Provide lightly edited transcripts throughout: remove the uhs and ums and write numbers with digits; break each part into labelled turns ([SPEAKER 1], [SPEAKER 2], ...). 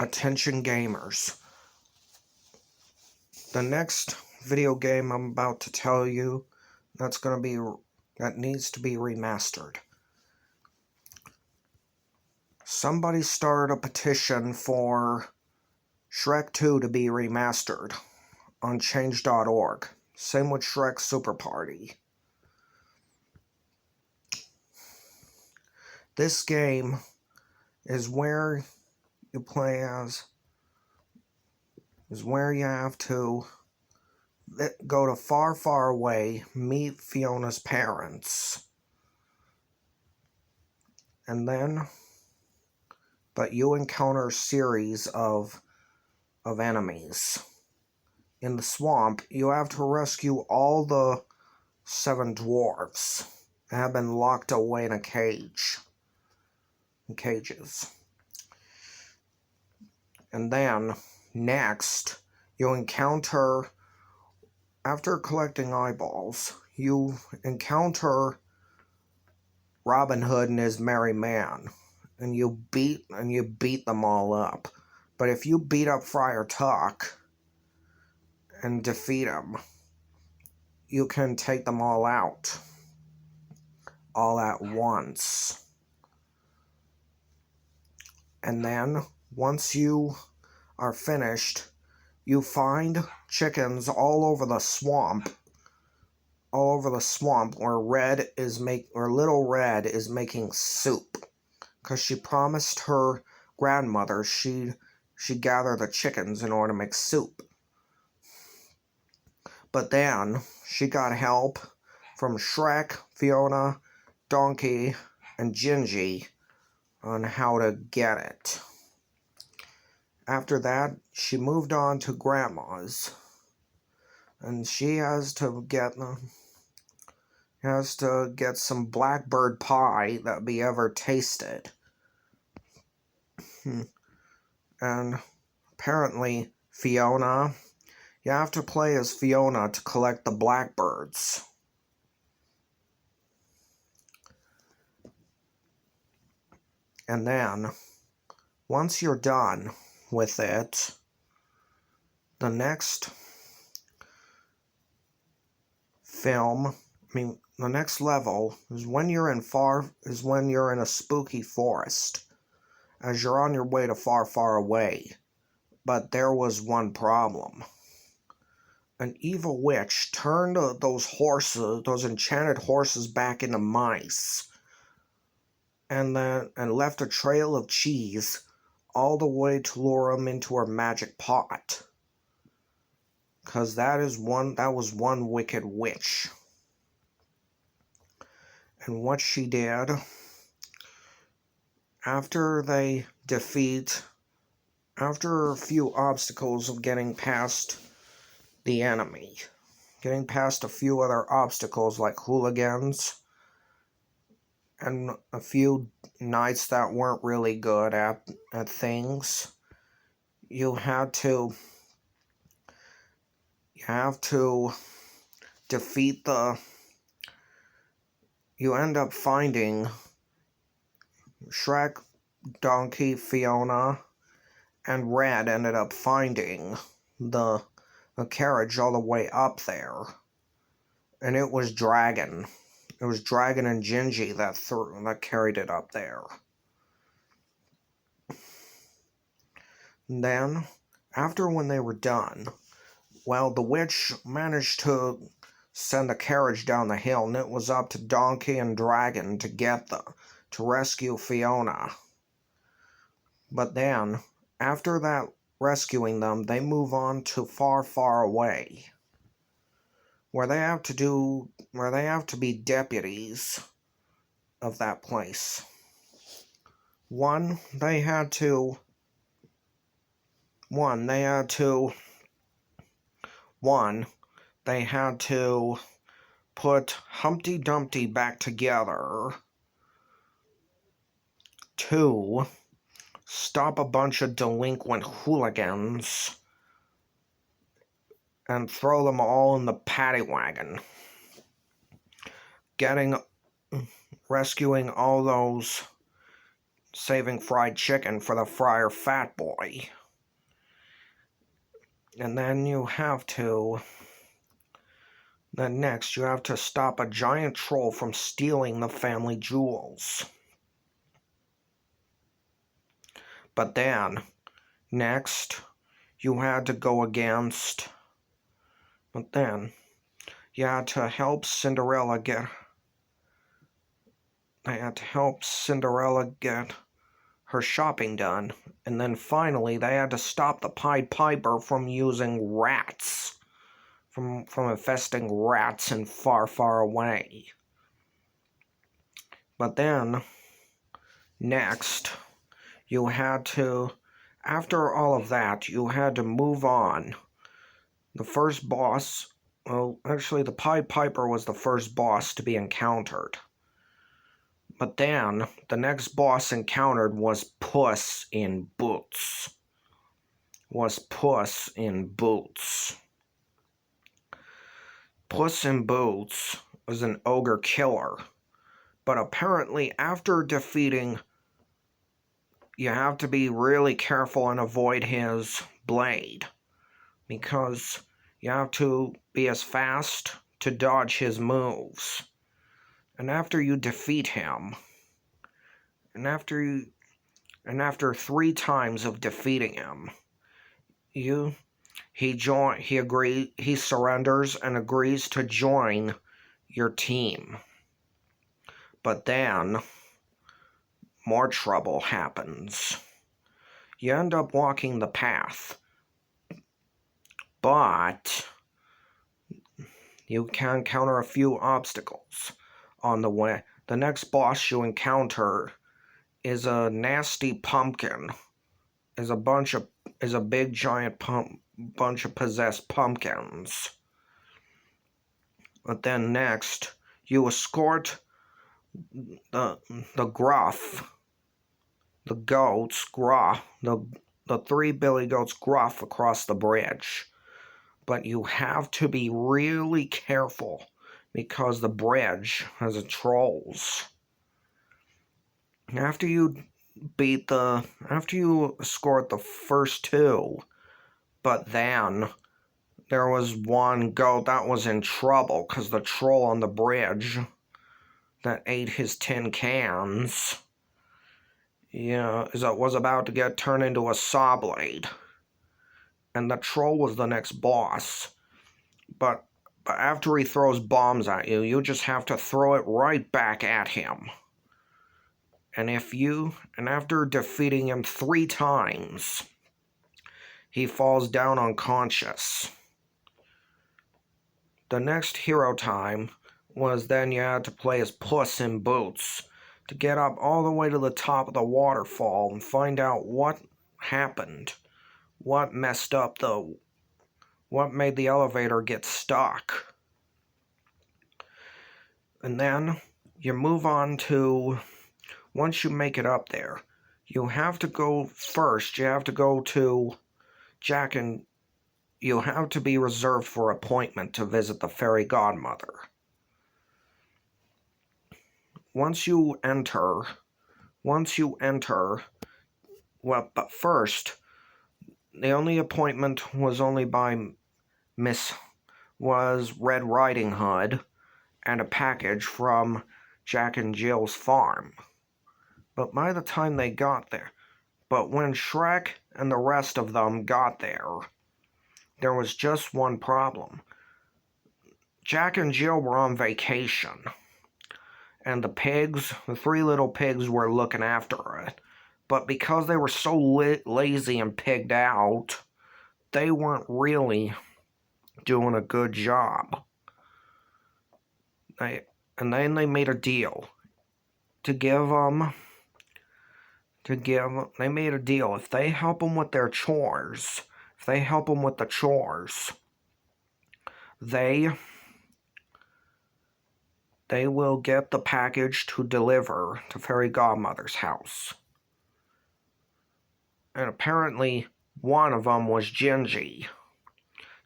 [SPEAKER 1] Attention gamers. The next video game I'm about to tell you that needs to be remastered. Somebody started a petition for Shrek 2 to be remastered on change.org. Same with Shrek Super Party. This game is where you play as, is where you have to go to far, far away, meet Fiona's parents. And then, but you encounter a series of enemies. In the swamp, you have to rescue all the 7 dwarves that have been locked away in cages. And then, next, you encounter, after collecting eyeballs, you encounter Robin Hood and his merry man, and you beat them all up. But if you beat up Friar Tuck and defeat him, you can take them all out, all at once. And then, once you are finished, you find chickens all over the swamp, where Little Red is making soup, because she promised her grandmother she'd gather the chickens in order to make soup. But then she got help from Shrek, Fiona, Donkey, and Gingy on how to get it. After that, she moved on to Grandma's, and she has to get some blackbird pie that be ever tasted. And apparently, Fiona, you have to play as Fiona to collect the blackbirds. And then, once you're done with it, the next level is when you're in a spooky forest, as you're on your way to far, far away. But there was one problem. An evil witch turned those enchanted horses back into mice, and left a trail of cheese all the way to lure them into her magic pot. 'Cause that was one wicked witch. And what she did, after a few obstacles of getting past the enemy, getting past a few other obstacles like hooligans, and a few knights that weren't really good at things, you have to defeat you end up finding Shrek, Donkey, Fiona, and Red ended up finding the carriage all the way up there. And it was Dragon. It was Dragon and Gingy that carried it up there. And then, when they were done, well, the witch managed to send a carriage down the hill, and it was up to Donkey and Dragon to rescue Fiona. But then, after that rescuing them, they move on to far, far away, where they have to be deputies of that place. One, they had to put Humpty Dumpty back together. 2, stop a bunch of delinquent hooligans and throw them all in the paddy wagon. Rescuing all those saving fried chicken for the Friar Fat Boy. And then next you have to stop a giant troll from stealing the family jewels. But then, next, you had to go against... But then, you had to help Cinderella get... They had to help Cinderella get her shopping done. And then finally, they had to stop the Pied Piper from using rats. From infesting rats in far, far away. But then, next, you had to... After all of that, you had to move on. The first boss... Well, actually, the Pied Piper was the first boss to be encountered. But then, the next boss encountered was Puss in Boots. Puss in Boots was an ogre killer. But apparently, after defeating... You have to be really careful and avoid his blade. Because you have to be as fast to dodge his moves. And after you defeat him, and after 3 times of defeating him, he surrenders and agrees to join your team. But then more trouble happens. You end up walking the path, but you can encounter a few obstacles on the way. The next boss you encounter is a nasty pumpkin. Is a big giant bunch of possessed pumpkins. But then next, you escort the 3 billy goats gruff across the bridge. But you have to be really careful because the bridge has trolls. After you escort the first 2, but then there was one goat that was in trouble because the troll on the bridge that ate his tin cans, was about to get turned into a saw blade. And the troll was the next boss. But after he throws bombs at you, you just have to throw it right back at him. And after defeating him 3 times, he falls down unconscious. The next hero time was then you had to play as Puss in Boots to get up all the way to the top of the waterfall and find out what happened. What messed up what made the elevator get stuck. And then you move on to, once you make it up there, you have to go first. You have to go to Jack and you have to be reserved for appointment to visit the fairy godmother. Once you enter, well, but first, the only appointment was only by was Red Riding Hood and a package from Jack and Jill's farm. But by the time they got there, when Shrek and the rest of them got there was just one problem. Jack and Jill were on vacation, and the 3 little pigs were looking after it. But because they were so lazy and pigged out, they weren't really doing a good job. And then they made a deal they made a deal. If they help them with the chores, they will get the package to deliver to Fairy Godmother's house. And apparently, one of them was Gingy.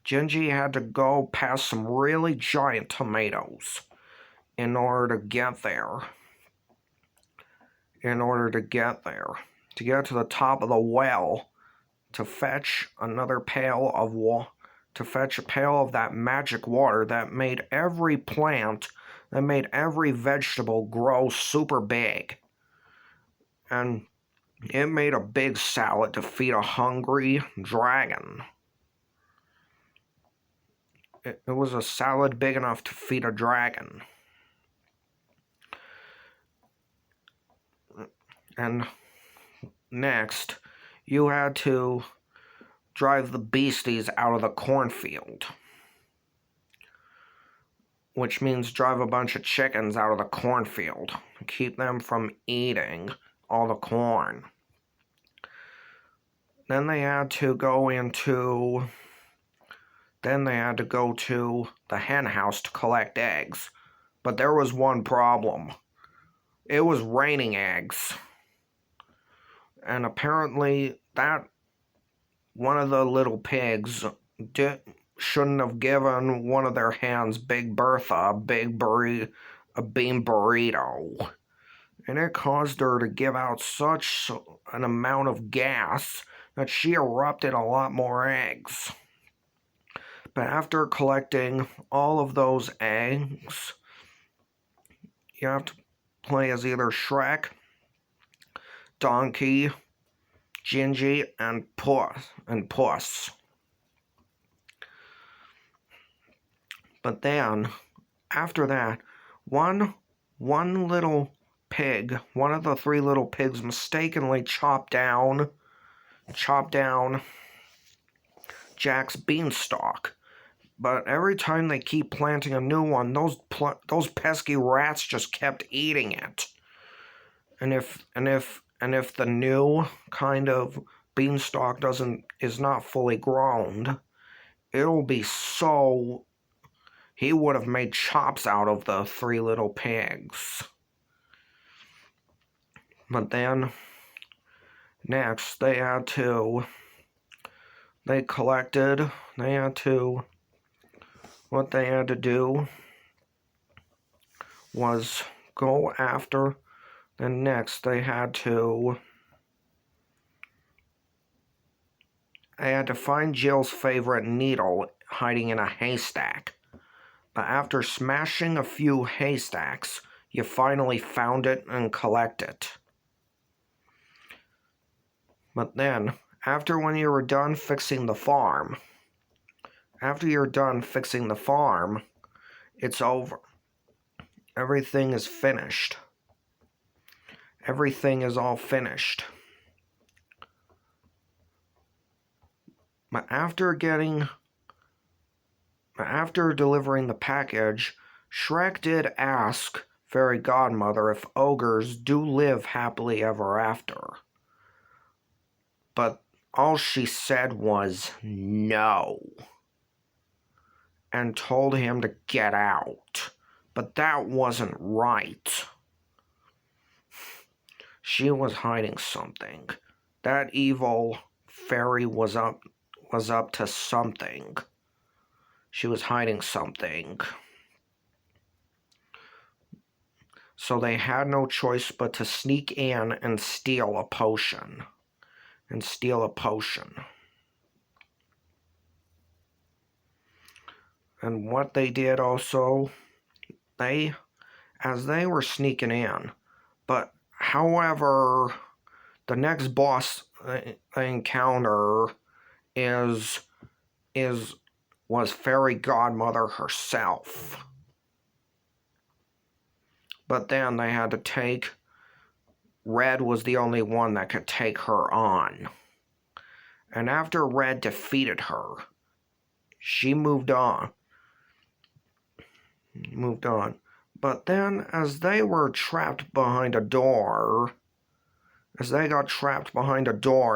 [SPEAKER 1] Gingy had to go past some really giant tomatoes in order to get there. in order to get there, to get to the top of the well, to fetch another pail of water, to fetch a pail of that magic water that made every plant, that made every vegetable grow super big. And it made a big salad to feed a hungry dragon. It was a salad big enough to feed a dragon. And next, you had to drive the beasties out of the cornfield. Which means drive a bunch of chickens out of the cornfield to keep them from eating all the corn. Then they had to go to the hen house to collect eggs. But there was one problem. It was raining eggs. And apparently that one of the little pigs shouldn't have given one of their hens, Big Bertha, a bean burrito. And it caused her to give out such an amount of gas that she erupted a lot more eggs. But after collecting all of those eggs, you have to play as either Shrek, Donkey, Gingy, and Puss. But then, after that, one little pig, one of the three little pigs mistakenly chopped down Jack's beanstalk. But every time they keep planting a new one, those pesky rats just kept eating it. And if the new kind of beanstalk is not fully grown, it'll be so. He would have made chops out of the three little pigs. But then, next, what they had to do was go after, and next they had to find Jill's favorite needle hiding in a haystack. But after smashing a few haystacks, you finally found it and collect it. But then, when you were done fixing the farm, it's over. Everything is finished. Everything is all finished. But after delivering the package, Shrek did ask Fairy Godmother if ogres do live happily ever after. But all she said was no. And told him to get out. But that wasn't right. She was hiding something. That evil fairy was up to something. She was hiding something. So they had no choice but to sneak in and steal a potion. And what they did also, as they were sneaking in, but however, the next boss they encounter was Fairy Godmother herself. But then they had to take. Red was the only one that could take her on. And after Red defeated her, she moved on. But then, as they got trapped behind a door,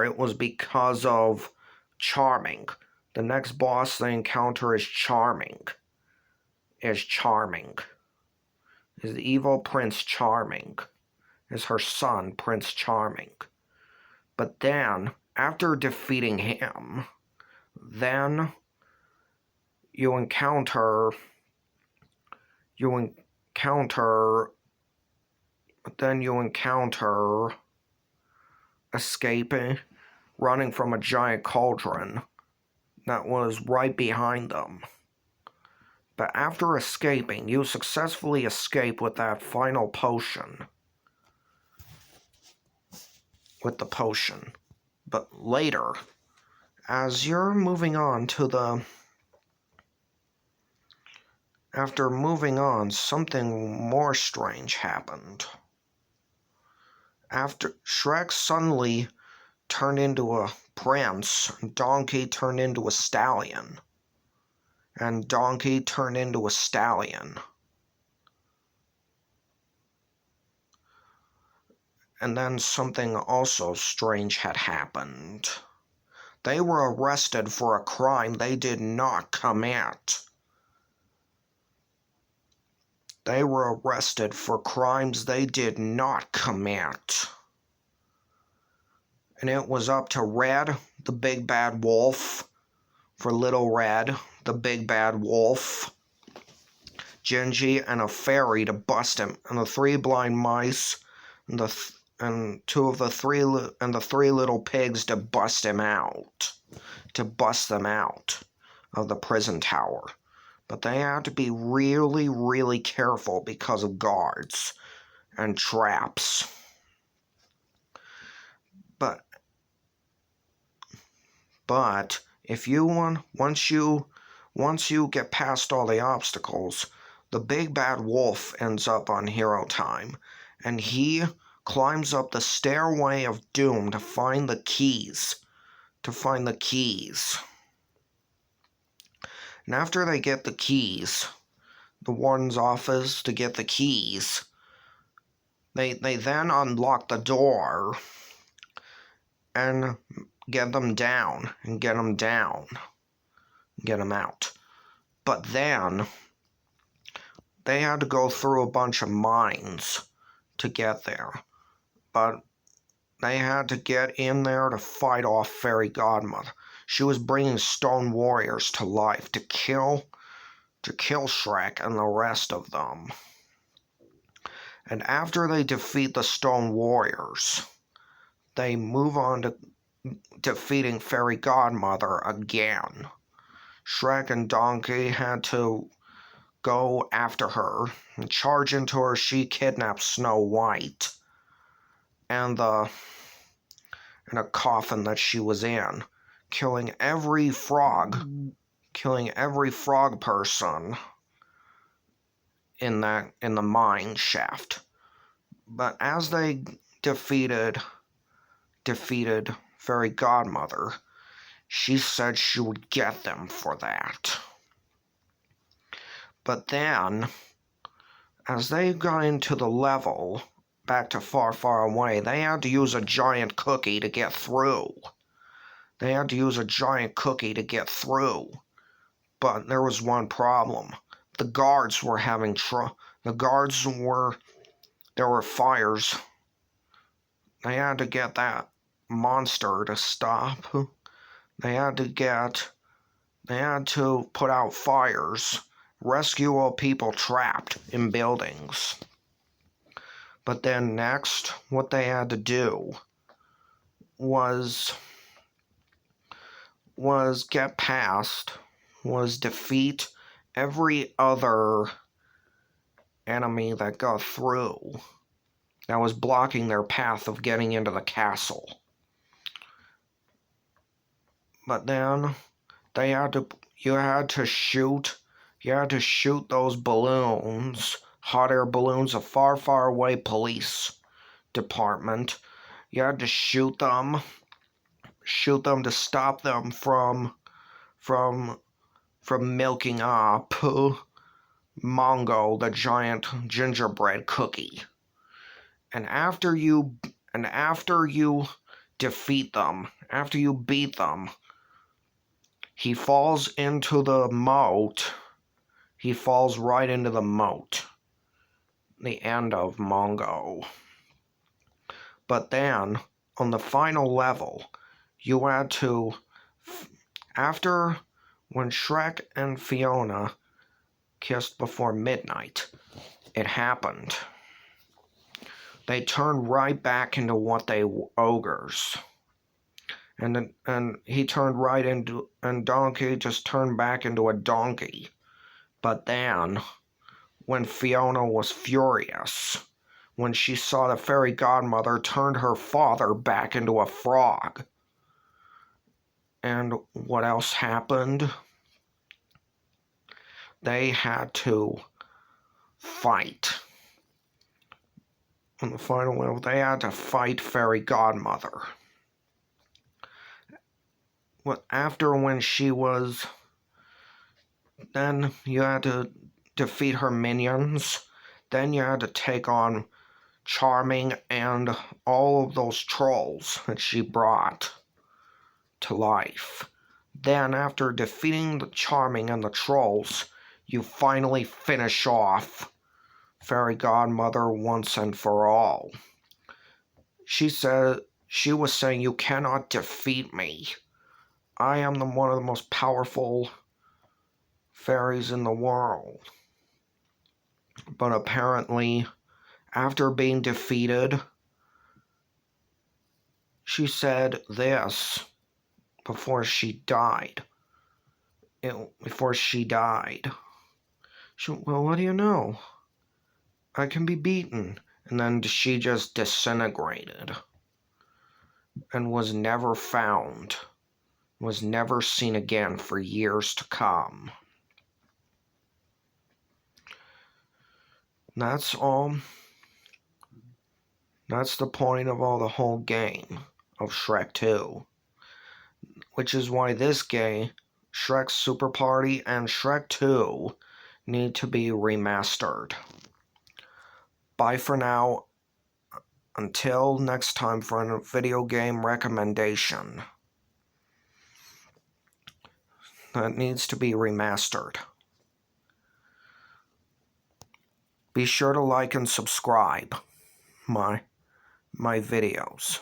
[SPEAKER 1] it was because of Charming. The next boss they encounter is Charming. Is the evil Prince Charming. Is her son, Prince Charming. But then, after defeating him, then you encounter But then you encounter escaping, running from a giant cauldron that was right behind them. But after escaping, you successfully escape with that final potion. With the potion. But later, as you're moving on to the... After moving on, something more strange happened. After Shrek suddenly turned into a prince, Donkey turned into a stallion. And Donkey turned into a stallion. And then something also strange had happened. They were arrested for a crime they did not commit. They were arrested for crimes they did not commit. And it was up to Red, the big bad wolf, for Little Red, the big bad wolf, Gingy, and a fairy to bust him, and the three blind mice, and the three little pigs to bust him out, to bust them out of the prison tower. But they had to be really, really careful because of guards and traps. But if you once you get past all the obstacles, the big bad wolf ends up on Hero Time, and he climbs up the stairway of doom to find the keys. And after they get the keys, the warden's office to get the keys, they then unlock the door and get them down and get them out. But then they had to go through a bunch of mines to get there. But they had to get in there to fight off Fairy Godmother. She was bringing stone warriors to life to kill Shrek and the rest of them. And after they defeat the stone warriors, they move on to defeating Fairy Godmother again. Shrek and Donkey had to go after her and charge into her. She kidnapped Snow White and a coffin that she was in, killing every frog person in the mine shaft. But as they defeated Fairy Godmother, she said she would get them for that. But then, as they got into the level back to Far, Far Away, they had to use a giant cookie to get through. But there was one problem. The guards were having there were fires. They had to get that monster to stop. They had to put out fires, rescue all people trapped in buildings. But then next, what they had to do was defeat every other enemy that got through, that was blocking their path of getting into the castle. But then you had to shoot those balloons, hot air balloons, a Far, Far Away police department. You had to shoot them to stop them from milking up Mongo, the giant gingerbread cookie. And after you defeat them, after you beat them, he falls into the moat. He falls right into the moat. The end of Mongo. But then, on the final level, you had to... After, when Shrek and Fiona kissed before midnight, it happened. they turned right back into what they were, ogres. And he turned right into, and Donkey just turned back into a donkey. But then, when Fiona was furious, when she saw the fairy godmother turned her father back into a frog. And what else happened? They had to fight. In the final level, they had to fight fairy godmother. After when she was... Then you had to defeat her minions. Then you had to take on Charming and all of those trolls that she brought to life. Then, after defeating the Charming and the trolls, you finally finish off Fairy Godmother once and for all. She was saying, "You cannot defeat me. I am one of the most powerful fairies in the world." But apparently, after being defeated, she said this before she died. Well, what do you know? I can be beaten. And then she just disintegrated and was never found, was never seen again for years to come. That's all. That's the point of the whole game of Shrek 2. Which is why this game, Shrek's Super Party and Shrek 2, need to be remastered. Bye for now. Until next time for a video game recommendation that needs to be remastered. Be sure to like and subscribe my videos.